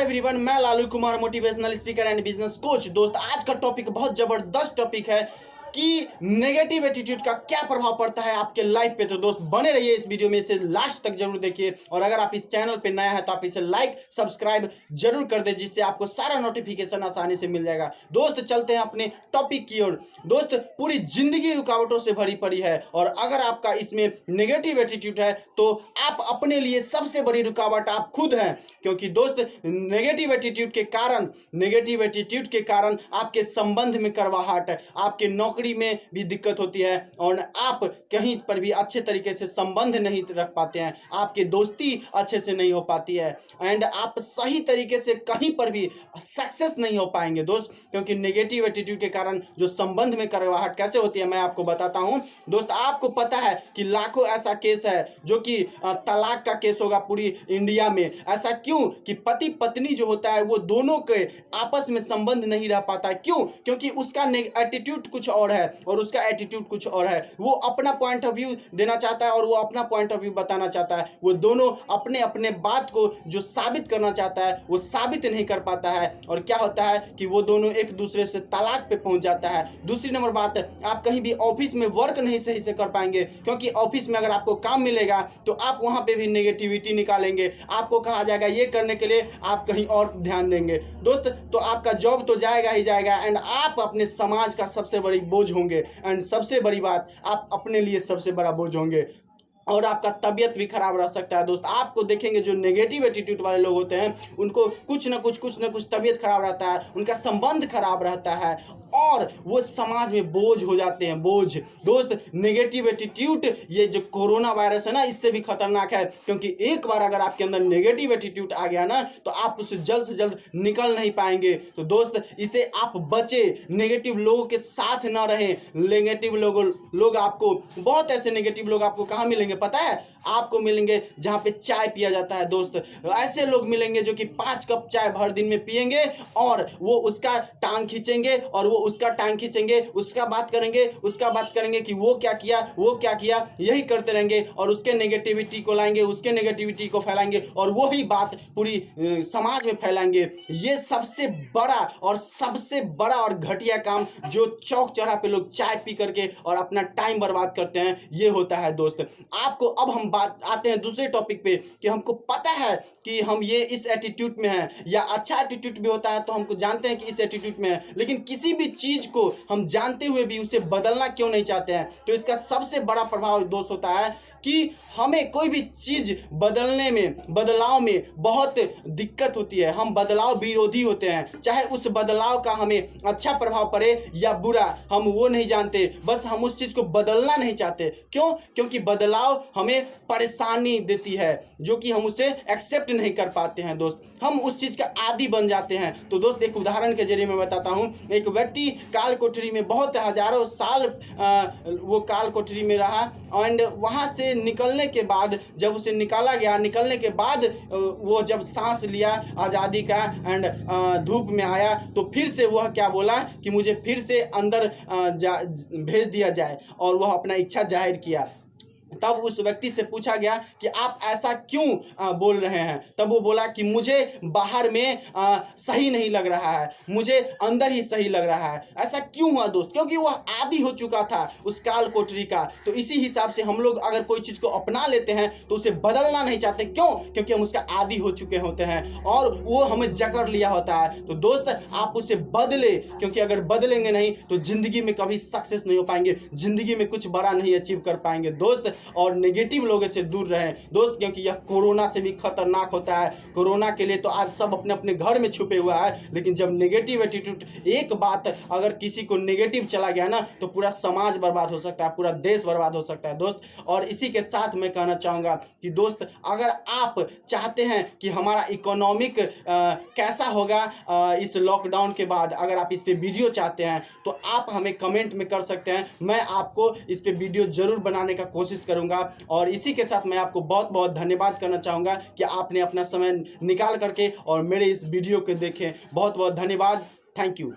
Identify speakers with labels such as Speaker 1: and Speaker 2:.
Speaker 1: Everyone, मैं Lalu Kumar, motivational speaker and business coach. दोस्त, आज का टॉपिक बहुत जबरदस्त टॉपिक है कि नेगेटिव एटीट्यूड का क्या प्रभाव पड़ता है आपके लाइफ पे। तो दोस्त बने रहिए इस वीडियो में, इसे लास्ट तक जरूर देखिए। और अगर आप इस चैनल पे नया है तो आप इसे लाइक सब्सक्राइब जरूर कर दे, जिससे आपको सारा नोटिफिकेशन आसानी से मिल जाएगा। दोस्त चलते हैं अपने टॉपिक की ओर। दोस्त, पूरी जिंदगी रुकावटों से भरी पड़ी है, और अगर आपका इसमें नेगेटिव एटीट्यूड है तो आप अपने लिए सबसे बड़ी रुकावट आप खुद हैं। क्योंकि दोस्त, नेगेटिव एटीट्यूड के कारण आपके संबंध में कड़वाहट, आपके नौकरी में भी दिक्कत होती है, और आप कहीं पर भी अच्छे तरीके से संबंध नहीं रख पाते हैं, आपकी दोस्ती अच्छे से नहीं हो पाती है, एंड आप सही तरीके से कहीं पर भी सक्सेस नहीं हो पाएंगे दोस्त। क्योंकि नेगेटिव एटीट्यूड के कारण जो संबंध में कड़वाहट कैसे होती है मैं आपको बताता हूं। दोस्त, आपको पता है कि लाखों ऐसा केस है जो कि तलाक का केस होगा पूरी इंडिया में। ऐसा क्यों कि पति पत्नी जो होता है वो दोनों के आपस में संबंध नहीं रह पाता है। क्यों? क्योंकि उसका एटीट्यूड कुछ और है और उसका एटीट्यूड कुछ और है। वो अपना पॉइंट ऑफ व्यू देना चाहता है और वो अपना पॉइंट ऑफ व्यू बताना चाहता है। वो दोनों अपने अपने बात को जो साबित करना चाहता है वो साबित नहीं कर पाता है, और क्या होता है कि वो दोनों एक दूसरे से तलाक पे पहुंच जाता है। दूसरी नंबर बात, आप कहीं भी ऑफिस में वर्क नहीं सही से कर पाएंगे, क्योंकि ऑफिस में अगर आपको काम मिलेगा तो आप वहां पे भी नेगेटिविटी निकालेंगे। आपको कहा जाएगा ये करने के लिए, आप कहीं और ध्यान देंगे दोस्त, तो आपका जॉब तो जाएगा ही जाएगा, एंड आप अपने समाज का सबसे बड़ी बोझ होंगे। एंड सबसे बड़ी बात, आप अपने लिए सबसे बड़ा बोझ होंगे, और आपका तबीयत भी खराब रह सकता है। दोस्त, आपको देखेंगे जो नेगेटिव एटीट्यूड वाले लोग होते हैं उनको कुछ ना कुछ तबीयत खराब रहता है, उनका संबंध खराब रहता है, और वो समाज में बोझ हो जाते हैं, बोझ। दोस्त, नेगेटिव एटीट्यूड, ये जो कोरोना वायरस है ना, इससे भी खतरनाक है। क्योंकि एक बार अगर आपके अंदर नेगेटिव एटीट्यूड आ गया ना तो आप उससे जल्द से जल्द निकल नहीं पाएंगे। तो दोस्त, इसे आप बचे, नेगेटिव लोगों के साथ ना रहें। नेगेटिव लोग आपको, बहुत ऐसे नेगेटिव लोग आपको कहाँ मिलेंगे पता है? आपको मिलेंगे जहां पे चाय पिया जाता है। दोस्त, ऐसे लोग मिलेंगे जो कि 5 कप चाय भर दिन में पिएंगे, और वो उसका टांग खींचेंगे, और वो उसका टांग खींचेंगे, उसका बात करेंगे कि वो क्या किया, यही करते रहेंगे, और उसके नेगेटिविटी को लाएंगे, उसके नेगेटिविटी को फैलाएंगे, और वही बात पूरी समाज में फैलाएंगे। ये सबसे बड़ा और घटिया काम जो चौक चौराहे पे लोग चाय पी करके और अपना टाइम बर्बाद करते हैं, ये होता है। दोस्त, आपको अब हम बात आते हैं दूसरे टॉपिक पे कि हमको पता है कि हम ये इस एटीट्यूड में हैं, या अच्छा एटीट्यूड भी होता है तो हमको जानते हैं कि इस एटीट्यूड में है, लेकिन किसी भी चीज को हम जानते हुए भी उसे बदलना क्यों नहीं चाहते हैं। तो इसका सबसे बड़ा प्रभाव दोस्त होता है कि हमें कोई भी चीज बदलाव में बहुत दिक्कत होती है। हम बदलाव विरोधी होते हैं, चाहे उस बदलाव का हमें अच्छा प्रभाव पड़े या बुरा, हम वो नहीं जानते, बस हम उस चीज को बदलना नहीं चाहते। क्यों? क्योंकि बदलाव हमें परेशानी देती है, जो कि हम उसे एक्सेप्ट नहीं कर पाते हैं। दोस्त, हम उस चीज का आदी बन जाते हैं। तो दोस्त, एक उदाहरण के जरिए मैं बताता हूं। एक व्यक्ति काल कोठरी में बहुत हजारों साल वो काल कोठरी में रहा, एंड वहां से निकलने के बाद, जब उसे निकलने के बाद वो जब सांस लिया आज़ादी का, एंड धूप में आया, तो फिर से वह क्या बोला कि मुझे फिर से अंदर भेज दिया जाए, और वह अपना इच्छा जाहिर किया। तब उस व्यक्ति से पूछा गया कि आप ऐसा क्यों बोल रहे हैं? तब वो बोला कि मुझे बाहर में सही नहीं लग रहा है, मुझे अंदर ही सही लग रहा है। ऐसा क्यों हुआ दोस्त? क्योंकि वह आदी हो चुका था उस काल कोठरी का। तो इसी हिसाब से हम लोग अगर कोई चीज को अपना लेते हैं तो उसे बदलना नहीं चाहते। क्यों? क्योंकि हम उसका आदी हो चुके होते हैं और वो हमें जकड़ लिया होता है। तो दोस्त, आप उसे बदले, क्योंकि अगर बदलेंगे नहीं तो जिंदगी में कभी सक्सेस नहीं हो पाएंगे, जिंदगी में कुछ बड़ा नहीं अचीव कर पाएंगे दोस्त। और नेगेटिव लोगों से दूर रहें दोस्त, क्योंकि यह कोरोना से भी खतरनाक होता है। कोरोना के लिए तो आज सब अपने अपने घर में छुपे हुआ है, लेकिन जब नेगेटिव एटीट्यूड, एक बात अगर किसी को नेगेटिव चला गया ना तो पूरा समाज बर्बाद हो सकता है, पूरा देश बर्बाद हो सकता है दोस्त। और इसी के साथ मैं कहना चाहूँगा कि दोस्त, अगर आप चाहते हैं कि हमारा इकोनॉमिक कैसा होगा इस लॉकडाउन के बाद, अगर आप इस पर वीडियो चाहते हैं तो आप हमें कमेंट में कर सकते हैं। मैं आपको इस पर वीडियो जरूर बनाने का कोशिश करूंगा। और इसी के साथ मैं आपको बहुत बहुत धन्यवाद करना चाहूँगा कि आपने अपना समय निकाल करके और मेरे इस वीडियो को देखें। बहुत बहुत धन्यवाद। Thank you.